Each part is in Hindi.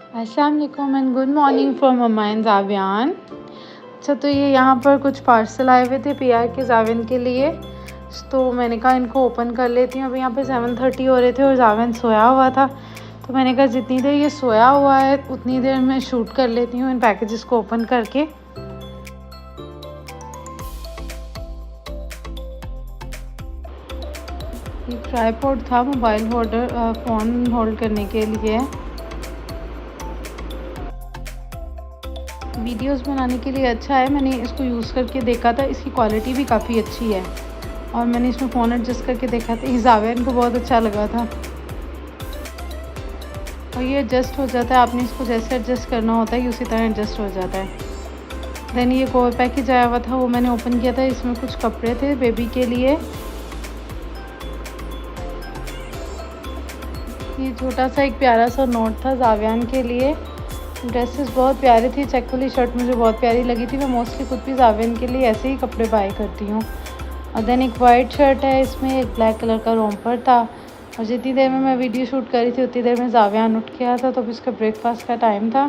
अस्सलाम वालेकुम and good morning from mumma and Javian. अच्छा, तो ये यहाँ पर कुछ पार्सल आए हुए थे पीआर के जावियान के लिए, तो मैंने कहा इनको ओपन कर लेती हूँ। अभी यहाँ पे 7:30 हो रहे थे और जावियान सोया हुआ था, तो मैंने कहा जितनी देर ये सोया हुआ है उतनी देर मैं शूट कर लेती हूँ इन पैकेजेस को ओपन करके। एक ट्राइपॉड था मोबाइल होल्डर, फ़ोन होल्ड करने के लिए। वीडियोस बनाने के लिए अच्छा है। मैंने इसको यूज़ करके देखा था, इसकी क्वालिटी भी काफ़ी अच्छी है और मैंने इसमें फ़ोन एडजस्ट करके देखा था, जावियान को बहुत अच्छा लगा था। और ये एडजस्ट हो जाता है, आपने इसको जैसे एडजस्ट करना होता है उसी तरह एडजस्ट हो जाता है। देन ये कवर पैकेज आया हुआ था, वो मैंने ओपन किया था। इसमें कुछ कपड़े थे बेबी के लिए। ये छोटा सा एक प्यारा सा नोट था जावियान के लिए। ड्रेसेस बहुत प्यारी थी, चेक वाली शर्ट मुझे बहुत प्यारी लगी थी। मैं मोस्टली खुद भी जावियान के लिए ऐसे ही कपड़े बाय करती हूँ। और देन एक वाइट शर्ट है, इसमें एक ब्लैक कलर का रोम्पर था। और जितनी देर में मैं वीडियो शूट कर रही थी उतनी देर में जावियान उठ गया था, तो अब इसका ब्रेकफास्ट का टाइम था।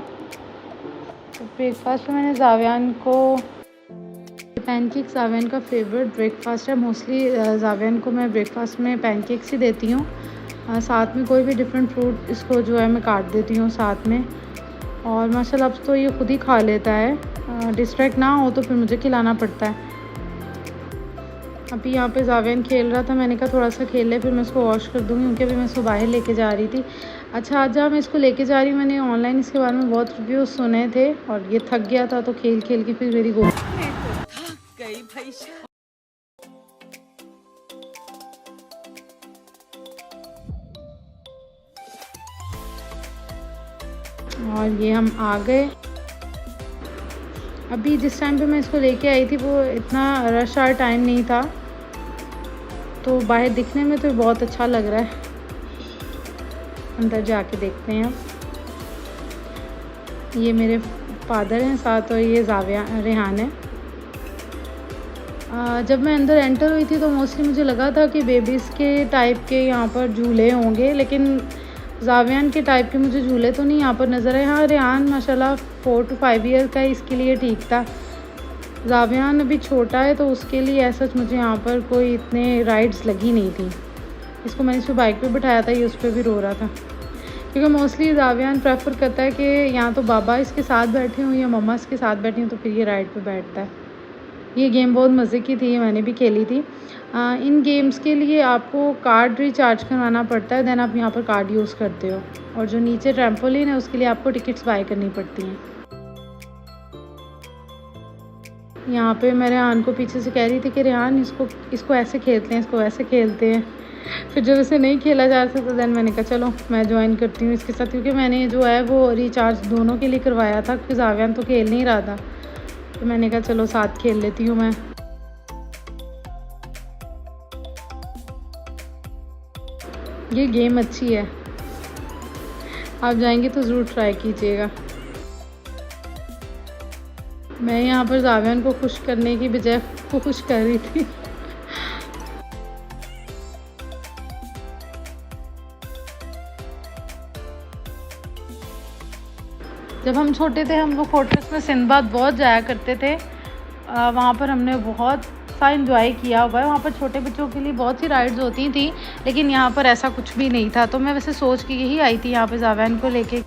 तो ब्रेकफास्ट में मैंने जावियान को पैनकेक्स, जावियान का फेवरेट ब्रेकफास्ट है। मोस्टली जावियान को मैं ब्रेकफास्ट में पैनकेक्स ही देती हूँ। साथ में कोई भी डिफरेंट फ्रूट इसको जो है मैं काट देती हूँ साथ में। और माशाल्लाह अब तो ये खुद ही खा लेता है। डिस्ट्रैक्ट ना हो तो फिर मुझे खिलाना पड़ता है। अभी यहाँ पे जावियान खेल रहा था, मैंने कहा थोड़ा सा खेल ले फिर मैं इसको वॉश कर दूँगी, क्योंकि अभी मैं इसको बाहर लेके जा रही थी। अच्छा, आज जहाँ मैं इसको लेके जा रही हूँ, मैंने ऑनलाइन इसके बारे में बहुत रिव्यूज़ सुने थे और ये थक गया था, तो खेल खेल के फिर मेरी गोद और ये हम आ गए। अभी जिस टाइम पे मैं इसको लेके आई थी वो इतना रश आवर टाइम नहीं था, तो बाहर दिखने में तो बहुत अच्छा लग रहा है। अंदर जाके देखते हैं। अब ये मेरे फादर हैं साथ और ये जावियान रेहान है। जब मैं अंदर एंटर हुई थी तो मोस्टली मुझे लगा था कि बेबीज़ के टाइप के यहाँ पर झूले होंगे, लेकिन जावियान के टाइप के मुझे झूले तो नहीं यहाँ पर नज़र आए। हाँ, रेहान माशाल्लाह 4 to 5 ईयर का है, इसके लिए ठीक था। जावियान अभी छोटा है तो उसके लिए ऐसा मुझे यहाँ पर कोई इतने राइड्स लगी नहीं थी। इसको मैंने इसको बाइक पे बिठाया था, ये उस पर भी रो रहा था, क्योंकि मोस्टली जावियान प्रेफर करता है कि या तो बाबा इसके साथ बैठे हों या मम्मा इसके साथ बैठी हों, तो फिर ये राइड पे बैठता है। ये गेम बहुत मज़े की थी, मैंने भी खेली थी। इन गेम्स के लिए आपको कार्ड रिचार्ज करवाना पड़ता है, देन आप यहाँ पर कार्ड यूज़ करते हो। और जो नीचे ट्रैम्पोलिन है उसके लिए आपको टिकट्स बाय करनी पड़ती हैं। यहाँ पे मैं रेहान को पीछे से कह रही थी कि रेहान इसको ऐसे खेलते हैं, इसको ऐसे खेलते हैं। फिर जब इसे नहीं खेला जा रहा था तो देन मैंने कहा चलो मैं ज्वाइन करती हूँ इसके साथ, क्योंकि मैंने जो है वो रिचार्ज दोनों के लिए करवाया था, क्योंकि जावियान तो खेल नहीं रहा था, तो मैंने कहा चलो साथ खेल लेती हूँ मैं। ये गेम अच्छी है, आप जाएंगे तो ज़रूर ट्राई कीजिएगा। मैं यहाँ पर जावियान को खुश करने की बजाय को खुश कर रही थी। जब हम छोटे थे हम लोग फोर्ट्रेस में सिंदबाद बहुत जाया करते थे। वहाँ पर हमने बहुत सा इंजॉय किया हुआ है। वहाँ पर छोटे बच्चों के लिए बहुत सी राइड्स होती थी, लेकिन यहाँ पर ऐसा कुछ भी नहीं था। तो मैं वैसे सोच के यही आई थी यहाँ पे जावियान को लेके।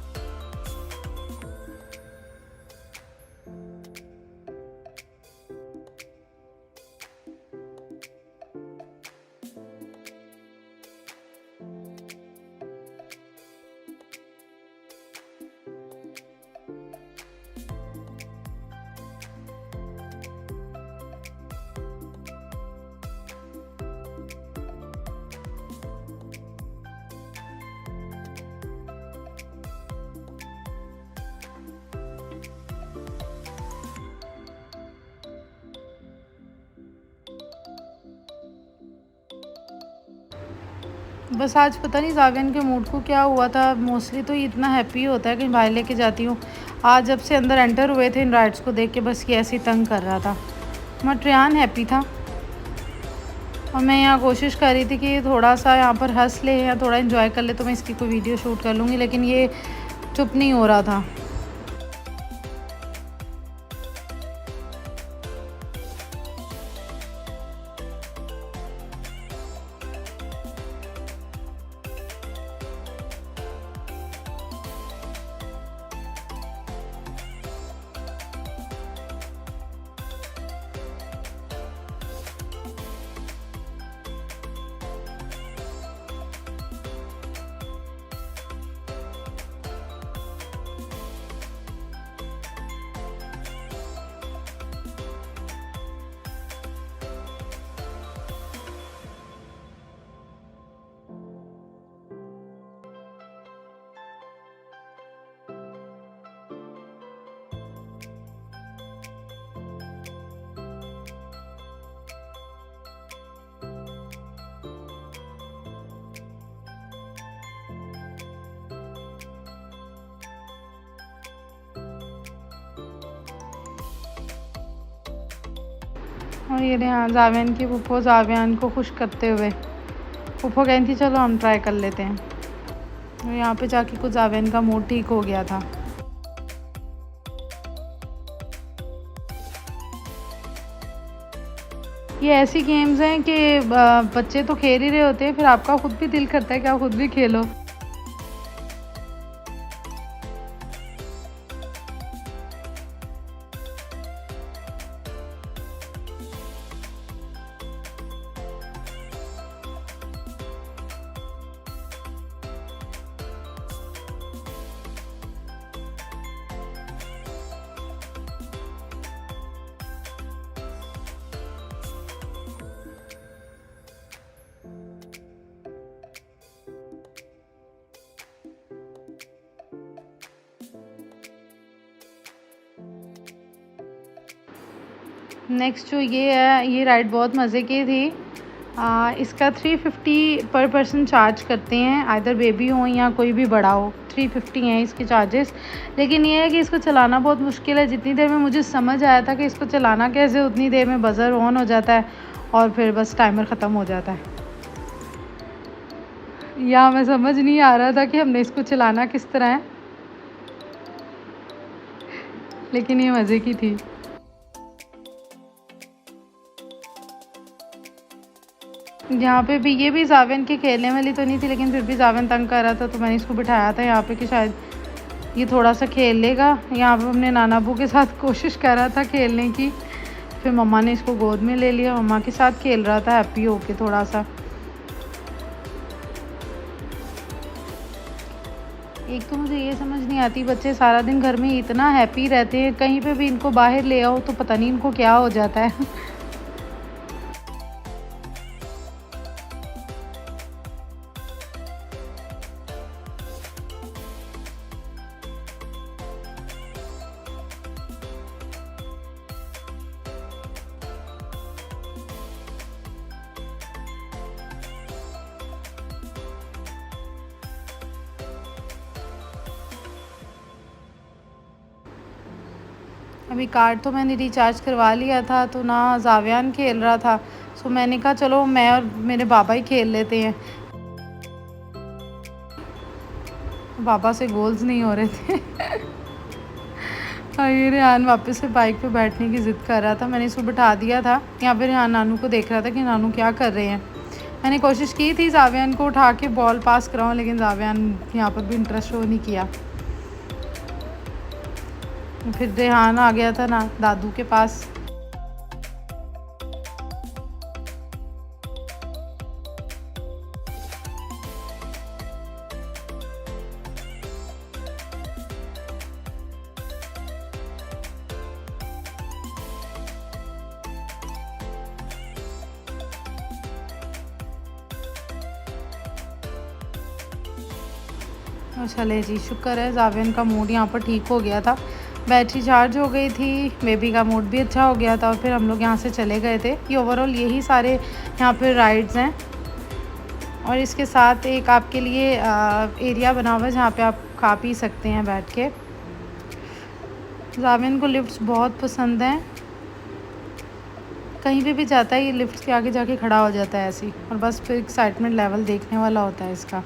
बस आज पता नहीं जावियान के मूड को क्या हुआ था। मोस्टली तो ये इतना हैप्पी होता है कहीं बाहर लेके जाती हूँ। आज जब से अंदर एंटर हुए थे इन राइड्स को देख के बस ये ऐसे ही तंग कर रहा था, बट रेहान हैप्पी था। और मैं यहाँ कोशिश कर रही थी कि थोड़ा सा यहाँ पर हंस ले या थोड़ा इन्जॉय कर ले, तो मैं इसकी कोई वीडियो शूट कर लूँगी, लेकिन ये चुप नहीं हो रहा था। और ये रहे जावियान की फूफो जावियान को खुश करते हुए। फूफो कहती थी चलो हम ट्राई कर लेते हैं। और यहाँ पे जाके कुछ जावियान का मूड ठीक हो गया था। ये ऐसी गेम्स हैं कि बच्चे तो खेल ही रहे होते हैं, फिर आपका खुद भी दिल करता है कि आप खुद भी खेलो। नेक्स्ट जो ये है, ये राइड बहुत मज़े की थी। इसका 350 पर पर्सन चार्ज करते हैं, आइदर बेबी हो या कोई भी बड़ा हो। 350 हैं इसके चार्जेस। लेकिन ये है कि इसको चलाना बहुत मुश्किल है। जितनी देर में मुझे समझ आया था कि इसको चलाना कैसे, उतनी देर में बज़र ऑन हो जाता है और फिर बस टाइमर ख़त्म हो जाता है। या हमें समझ नहीं आ रहा था कि हमने इसको चलाना किस तरह है, लेकिन ये मज़े की थी। यहाँ पे भी ये भी जावियान के खेलने वाली तो नहीं थी, लेकिन फिर भी जावियान तंग कर रहा था तो मैंने इसको बिठाया था यहाँ पे कि शायद ये थोड़ा सा खेल लेगा। यहाँ पे अपने नाना अबू के साथ कोशिश कर रहा था खेलने की। फिर मम्मा ने इसको गोद में ले लिया, मम्मा के साथ खेल रहा था हैप्पी होके थोड़ा सा। एक तो मुझे ये समझ नहीं आती, बच्चे सारा दिन घर में इतना हैप्पी रहते हैं, कहीं पे भी इनको बाहर ले आओ तो पता नहीं इनको क्या हो जाता है। अभी कार्ड तो मैंने रिचार्ज करवा लिया था, तो ना जावियान खेल रहा था, सो मैंने कहा चलो मैं और मेरे बाबा ही खेल लेते हैं। बाबा से गोल्स नहीं हो रहे थे। और ये रेहान वापस से बाइक पे बैठने की ज़िद कर रहा था। मैंने इसको बिठा दिया था। यहाँ पे रेहान नानू को देख रहा था कि नानू क्या कर रहे हैं। मैंने कोशिश की थी जावियान को उठा के बॉल पास कराऊँ, लेकिन जावियान यहाँ पर भी इंटरेस्ट शो नहीं किया। फिर रेहान आ गया था ना दादू के पास। चले जी, शुक्र है जावियान का मूड यहाँ पर ठीक हो गया था। बैटरी चार्ज हो गई थी, बेबी का मूड भी अच्छा हो गया था और फिर हम लोग यहाँ से चले गए थे। ये ओवरऑल यही सारे यहाँ पर राइड्स हैं और इसके साथ एक आपके लिए एरिया बना हुआ है जहाँ पे आप खा पी सकते हैं बैठ के। जावियान को लिफ्ट्स बहुत पसंद हैं, कहीं पे भी जाता है ये लिफ्ट्स के आगे जाके खड़ा हो जाता है ऐसे ही, और बस फिर एक्साइटमेंट लेवल देखने वाला होता है इसका।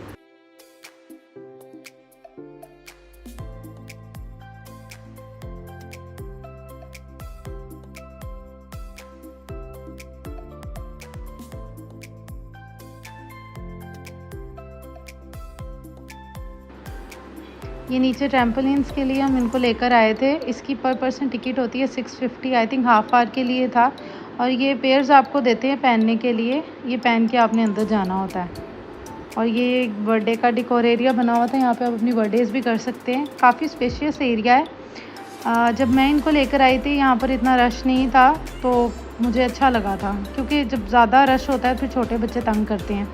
ये नीचे ट्रैम्पोलिन्स के लिए हम इनको लेकर आए थे। इसकी पर पर्सन टिकट होती है 650, आई थिंक हाफ आवर के लिए था। और ये पेयर्स आपको देते हैं पहनने के लिए, ये पहन के आपने अंदर जाना होता है। और ये एक बर्थडे का डिकोर एरिया बना हुआ था, यहाँ पे आप अपनी बर्थडेज़ भी कर सकते हैं। काफ़ी स्पेशियस एरिया है। जब मैं इनको लेकर आई थी यहाँ पर इतना रश नहीं था, तो मुझे अच्छा लगा था, क्योंकि जब ज़्यादा रश होता है फिर छोटे बच्चे तंग करते हैं।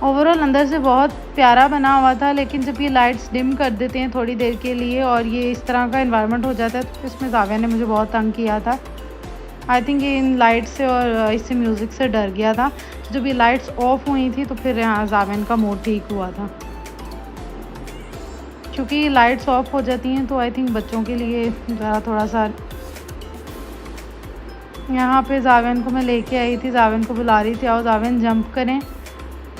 ओवरऑल अंदर से बहुत प्यारा बना हुआ था, लेकिन जब ये लाइट्स डिम कर देते हैं थोड़ी देर के लिए और ये इस तरह का एनवायरनमेंट हो जाता है, तो इसमें जाविया ने मुझे बहुत तंग किया था। आई थिंक ये इन लाइट से और इससे म्यूज़िक से डर गया था। जब ये लाइट्स ऑफ हुई थी तो फिर यहाँ जावियन का मूड ठीक हुआ था, क्योंकि लाइट्स ऑफ हो जाती हैं तो आई थिंक बच्चों के लिए ज़रा थोड़ा सा। यहाँ पे जावियन को मैं लेके आई थी, जावियन को बुला रही थी, आओ जावियन जंप करें।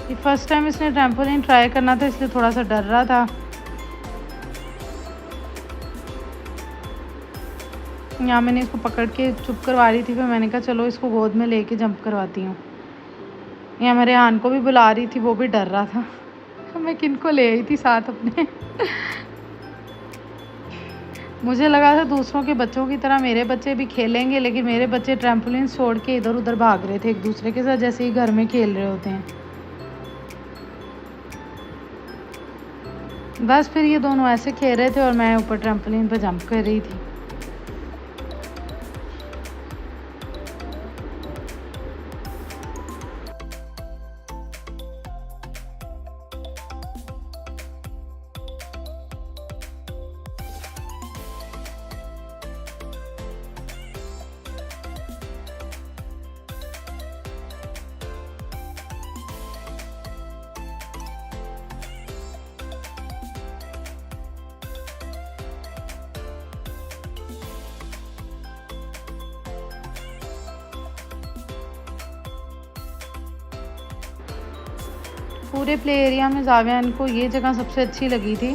ये फर्स्ट टाइम इसने ट्रैम्पोलिन ट्राई करना था, इसलिए थोड़ा सा डर रहा था। यहाँ मैंने इसको पकड़ के चुप करवा रही थी, फिर मैंने कहा चलो इसको गोद में लेके जंप करवाती हूँ। यहाँ मेरे रेहान को भी बुला रही थी, वो भी डर रहा था। मैं किनको ले आई थी साथ अपने। मुझे लगा था दूसरों के बच्चों की तरह मेरे बच्चे भी खेलेंगे, लेकिन मेरे बच्चे ट्रैम्पोलिन छोड़ के इधर उधर भाग रहे थे एक दूसरे के साथ, जैसे ही घर में खेल रहे होते हैं। बस फिर ये दोनों ऐसे खेल रहे थे और मैं ऊपर ट्रैम्पोलिन पर जंप कर रही थी। पूरे प्ले एरिया में जावियान को ये जगह सबसे अच्छी लगी थी।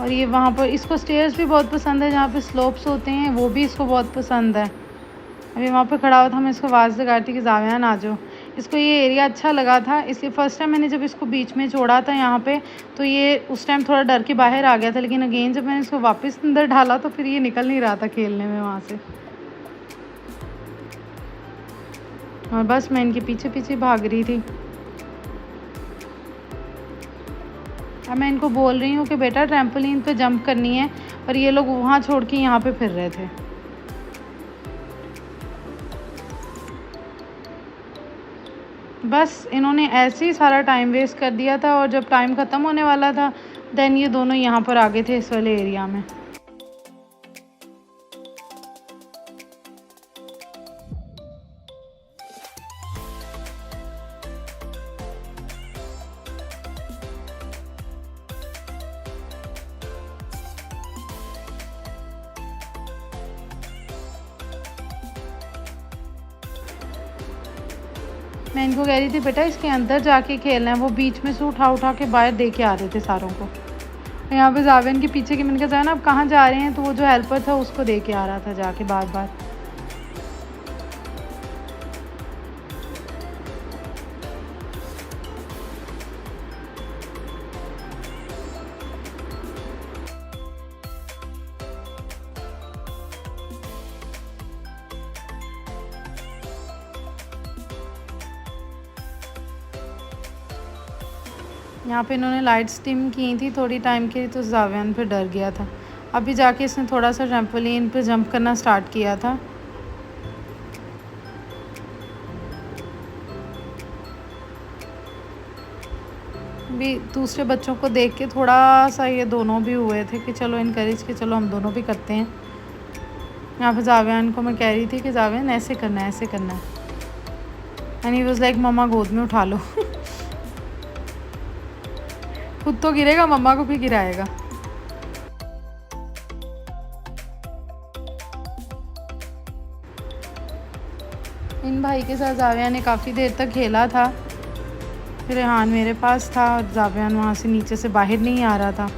और ये वहाँ पर इसको स्टेयर्स भी बहुत पसंद है, जहाँ पे स्लोप्स होते हैं वो भी इसको बहुत पसंद है। अभी वहाँ पे खड़ा हुआ था, मैं इसको आवाज़ लगा रही थी कि जावियान आ जाओ। इसको ये एरिया अच्छा लगा था, इसलिए फ़र्स्ट टाइम मैंने जब इसको बीच में छोड़ा था यहाँ पे, तो ये उस टाइम थोड़ा डर के बाहर आ गया था, लेकिन अगेन जब मैंने इसको वापस अंदर डाला तो फिर ये निकल नहीं रहा था खेलने में वहाँ से। और बस मैं इनके पीछे पीछे भाग रही थी। अब मैं इनको बोल रही हूँ कि बेटा ट्रैम्पोलिन पे जंप करनी है, और ये लोग वहाँ छोड़ के यहाँ पे फिर रहे थे। बस इन्होंने ऐसे ही सारा टाइम वेस्ट कर दिया था, और जब टाइम ख़त्म होने वाला था देन ये दोनों यहाँ पर आ गए थे इस वाले एरिया में। मैं इनको कह रही थी बेटा इसके अंदर जाके खेलना है, वो बीच में से उठा उठा के बाहर दे के आ रहे थे सारों को। यहाँ पे जावियन के पीछे की मैंने कहा जाना अब कहाँ जा रहे हैं, तो वो जो हेल्पर था उसको दे के आ रहा था जाके बार बार। यहाँ पे इन्होंने लाइट्स डिम की थी थोड़ी टाइम के लिए, तो जावियन फिर डर गया था। अभी जाके इसने थोड़ा सा ट्रैम्पोलिन पे जंप करना स्टार्ट किया था। भी दूसरे बच्चों को देख के थोड़ा सा ये दोनों भी हुए थे कि चलो इनकरेज के चलो हम दोनों भी करते हैं। यहाँ पे जावियन को मैं कह रही थी कि जावियन ऐसे करना है, ऐसे करना है, एंड ही वाज लाइक मम्मा गोद में उठा लो। खुद तो गिरेगा, मम्मा को भी गिराएगा। इन भाई के साथ जाविया ने काफ़ी देर तक खेला था। फिर रेहान मेरे पास था और जावियान वहाँ से नीचे से बाहर नहीं आ रहा था।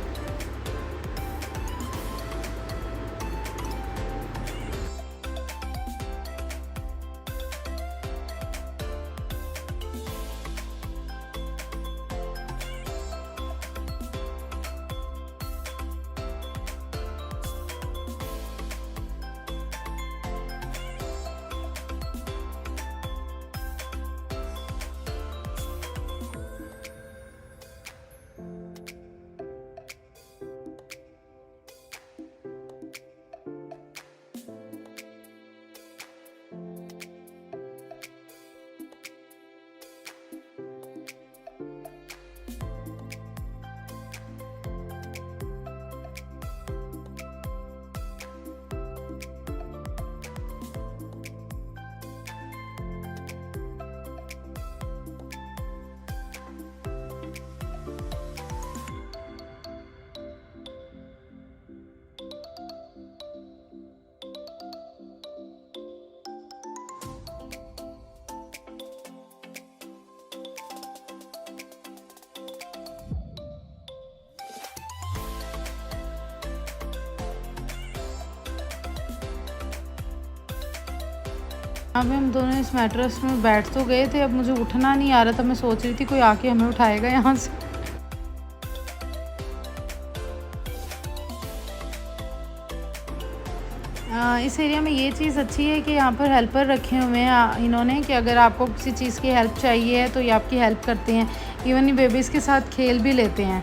अब हम दोनों इस मैट्रेस में बैठ तो गए थे, अब मुझे उठना नहीं आ रहा था। मैं सोच रही थी कोई आके हमें उठाएगा यहाँ से। इस एरिया में ये चीज़ अच्छी है कि यहाँ पर हेल्पर रखे हुए हैं इन्होंने, कि अगर आपको किसी चीज़ की हेल्प चाहिए है तो ये आपकी हेल्प करते हैं। इवन ये बेबीज़ के साथ खेल भी लेते हैं।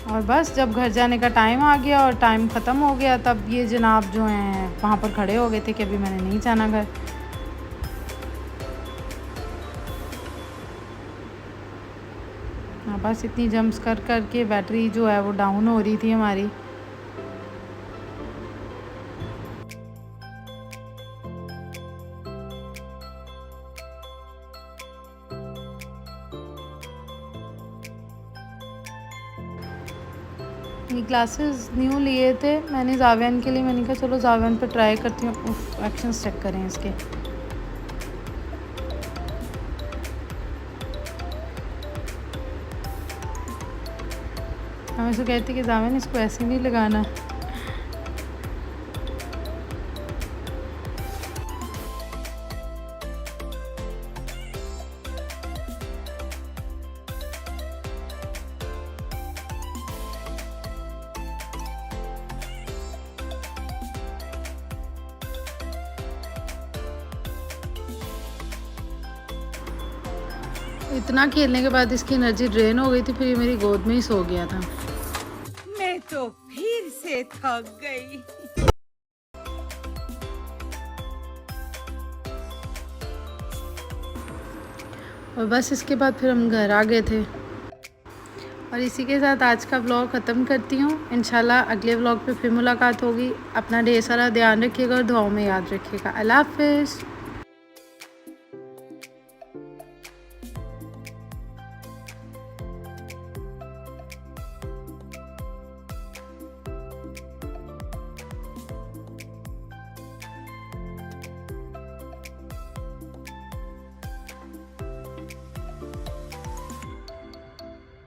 और बस जब घर जाने का टाइम आ गया और टाइम ख़त्म हो गया, तब ये जनाब जो हैं वहाँ पर खड़े हो गए थे कि अभी मैंने नहीं जाना घर। हाँ, बस इतनी जंप्स कर कर के बैटरी जो है वो डाउन हो रही थी हमारी। ये ग्लासेस न्यू लिए थे मैंने जावियन के लिए। मैंने कहा चलो जावियन पे ट्राई करती हूँ। एक्शंस चेक करें इसके। हम इसको कहती कि जावियन इसको ऐसे नहीं लगाना। इतना खेलने के बाद इसकी एनर्जी ड्रेन हो गई थी, फिर ये मेरी गोद में ही सो गया था। मैं तो फिर से थक गई। और बस इसके बाद फिर हम घर आ गए थे। और इसी के साथ आज का व्लॉग ख़त्म करती हूँ। इंशाल्लाह अगले व्लॉग पे फिर मुलाकात होगी। अपना ढेर सारा ध्यान रखिएगा और दुआओं में याद रखिएगा। अल्लाह हाफ़िज़।